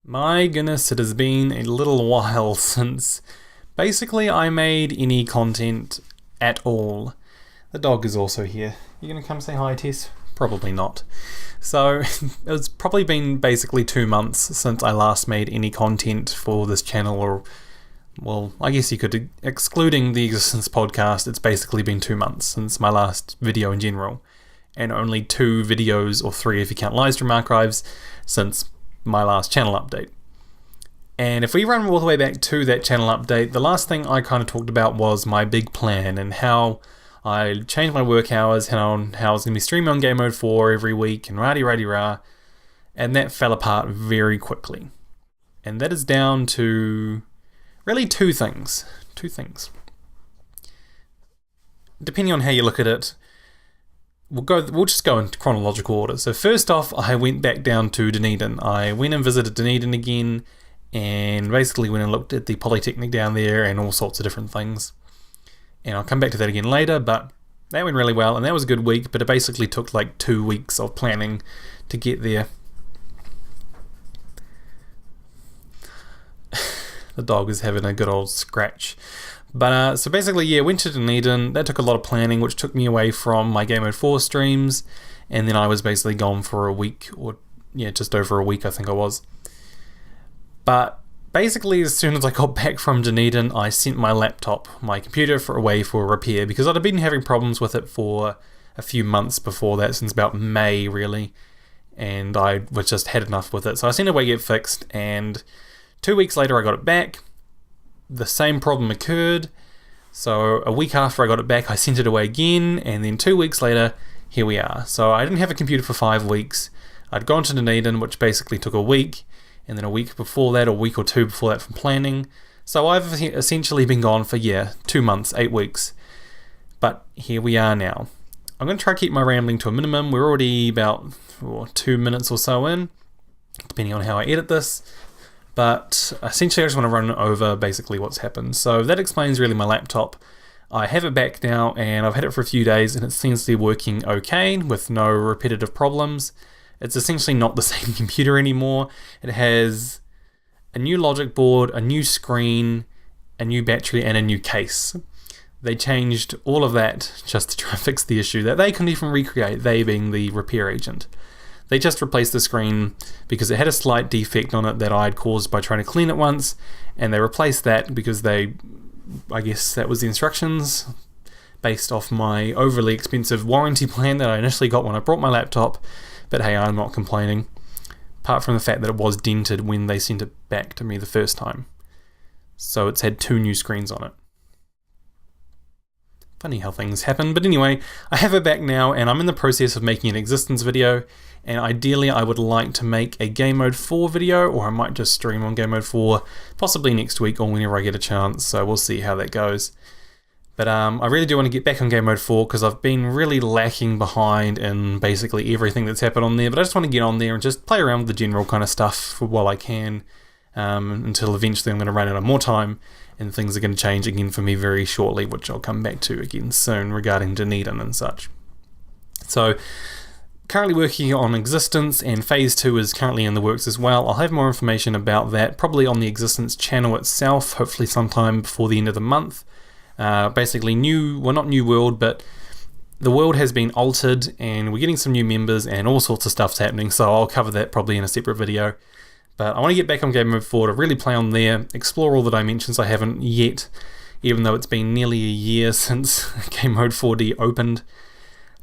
My goodness, it has been a little while since basically I made any content at all. The dog is also here. You gonna come say hi, Tess? Probably not. So it's probably been basically 2 months since I last made any content for this channel, or well, I guess you could, excluding the Existence podcast, it's basically been 2 months since my last video in general, and only 2 videos, or 3 if you count live stream archives, since my last channel update. And if we run all the way back to that channel update, the last thing I kind of talked about was my big plan and how I changed my work hours, how I was going to be streaming on Game Mode 4 every week, and rah-de-rah-de-rah, and that fell apart very quickly. And that is down to really two things. Depending on how you look at it, we'll just go in chronological order. So first off, I went back down to Dunedin. I went and visited Dunedin again, and basically went and looked at the Polytechnic down there and all sorts of different things. And I'll come back to that again later, but that went really well, and that was a good week, but it basically took like 2 weeks of planning to get there. The dog is having a good old scratch. But so basically, yeah, went to Dunedin. That took a lot of planning, which took me away from my Game Mode 4 streams, and then I was basically gone for a week, or yeah, just over a week I think I was. But basically, as soon as I got back from Dunedin, I sent my laptop, my computer, away for repair, because I'd been having problems with it for a few months before that, since about May really, and I was just had enough with it. So I sent it away to get fixed, and 2 weeks later I got it back. The same problem occurred, so a week after I got it back I sent it away again, and then 2 weeks later here we are. So I didn't have a computer for 5 weeks. I'd gone to Dunedin, which basically took a week, and then a week before that, a week or two before that from planning. So I've essentially been gone for 2 months, 8 weeks. But here we are now. I'm going to try to keep my rambling to a minimum. We're already about 2 minutes or so in, depending on how I edit this. But essentially I just want to run over basically what's happened. So that explains really my laptop. I have it back now, and I've had it for a few days, and it seems to be working okay with no repetitive problems. It's essentially not the same computer anymore. It has a new logic board, a new screen, a new battery, and a new case. They changed all of that just to try and fix the issue that they couldn't even recreate, they being the repair agent. They just replaced the screen because it had a slight defect on it that I'd caused by trying to clean it once, and they replaced that because I guess that was the instructions based off my overly expensive warranty plan that I initially got when I brought my laptop. But hey, I'm not complaining, apart from the fact that it was dented when they sent it back to me the first time. So it's had 2 new screens on it. Funny how things happen, but anyway, I have it back now, and I'm in the process of making an Existence video, and ideally I would like to make a Game Mode 4 video, or I might just stream on Game Mode 4, possibly next week or whenever I get a chance, so we'll see how that goes. But I really do want to get back on Game Mode 4 because I've been really lacking behind in basically everything that's happened on there, but I just want to get on there and just play around with the general kind of stuff while I can, until eventually I'm going to run out of more time, and things are going to change again for me very shortly, which I'll come back to again soon regarding Dunedin and such. So currently working on Existence, and Phase 2 is currently in the works as well. I'll have more information about that probably on the Existence channel itself, hopefully sometime before the end of the month. Basically not new world, but the world has been altered, and we're getting some new members, and all sorts of stuff's happening, so I'll cover that probably in a separate video. But I want to get back on Game Mode 4 to really play on there, explore all the dimensions I haven't yet, even though it's been nearly a year since Game Mode 4D opened,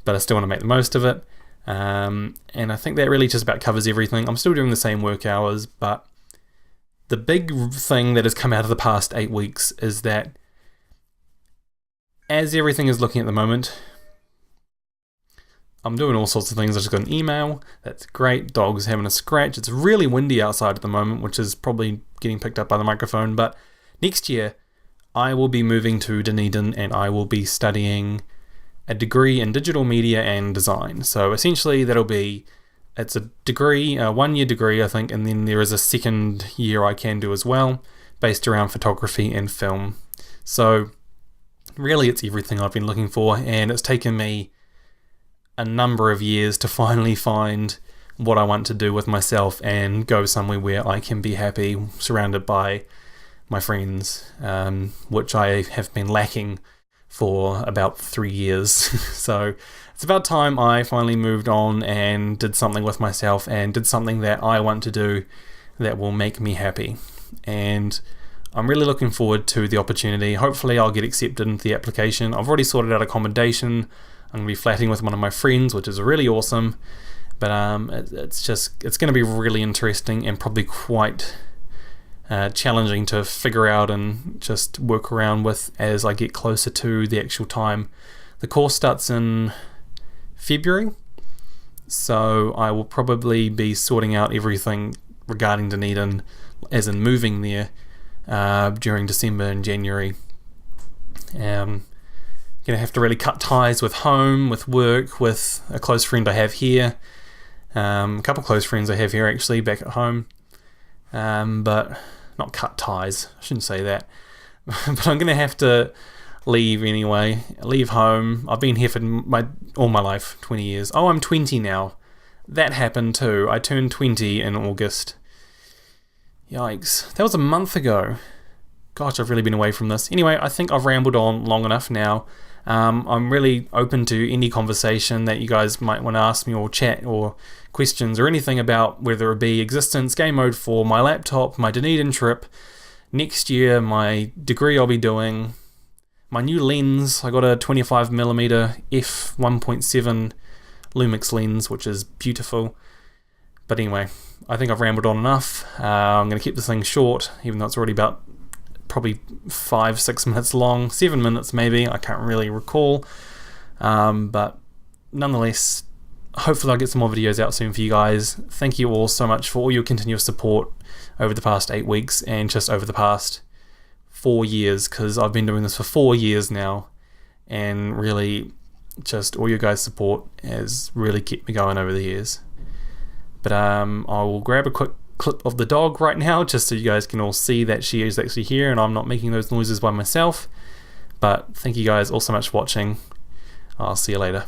but I still want to make the most of it. And I think that really just about covers everything. I'm still doing the same work hours, but the big thing that has come out of the past 8 weeks is that as everything is looking at the moment, I'm doing all sorts of things. I just got an email. That's great. Dog's having a scratch. It's really windy outside at the moment, which is probably getting picked up by the microphone. But next year, I will be moving to Dunedin, and I will be studying a degree in digital media and design. So essentially, it's a degree, a 1-year degree, I think, and then there is a second year I can do as well, based around photography and film. So really, it's everything I've been looking for, and it's taken me a number of years to finally find what I want to do with myself and go somewhere where I can be happy, surrounded by my friends, which I have been lacking for about 3 years. So it's about time I finally moved on and did something with myself and did something that I want to do that will make me happy. And I'm really looking forward to the opportunity. Hopefully I'll get accepted into the application. I've already sorted out accommodation. I'm going to be flatting with one of my friends, which is really awesome. But it's going to be really interesting and probably quite challenging to figure out and just work around with as I get closer to the actual time. The course starts in February, so I will probably be sorting out everything regarding Dunedin, as in moving there, during December and January. Gonna have to really cut ties with home, with work, with a close friend I have here. A couple close friends I have here actually back at home, but not cut ties, I shouldn't say that. But I'm going to have to leave anyway, leave home. I've been here for all my life, 20 years. Oh, I'm 20 now. That happened too. I turned 20 in August. Yikes, that was a month ago. Gosh, I've really been away from this. Anyway, I think I've rambled on long enough now. I'm really open to any conversation that you guys might want to ask me, or chat, or questions, or anything about, whether it be existence, game mode 4, my laptop, my Dunedin trip, next year, my degree I'll be doing, my new lens. I got a 25mm f1.7 Lumix lens, which is beautiful. But anyway, I think I've rambled on enough. I'm going to keep this thing short, even though it's already about probably 5-6 minutes long, 7 minutes maybe, I can't really recall, but nonetheless, hopefully I'll get some more videos out soon for you guys. Thank you all so much for all your continuous support over the past 8 weeks and just over the past 4 years, because I've been doing this for 4 years now, and really just all your guys' support has really kept me going over the years. But I will grab a quick clip of the dog right now, just so you guys can all see that she is actually here and I'm not making those noises by myself. But thank you guys all so much for watching. I'll see you later.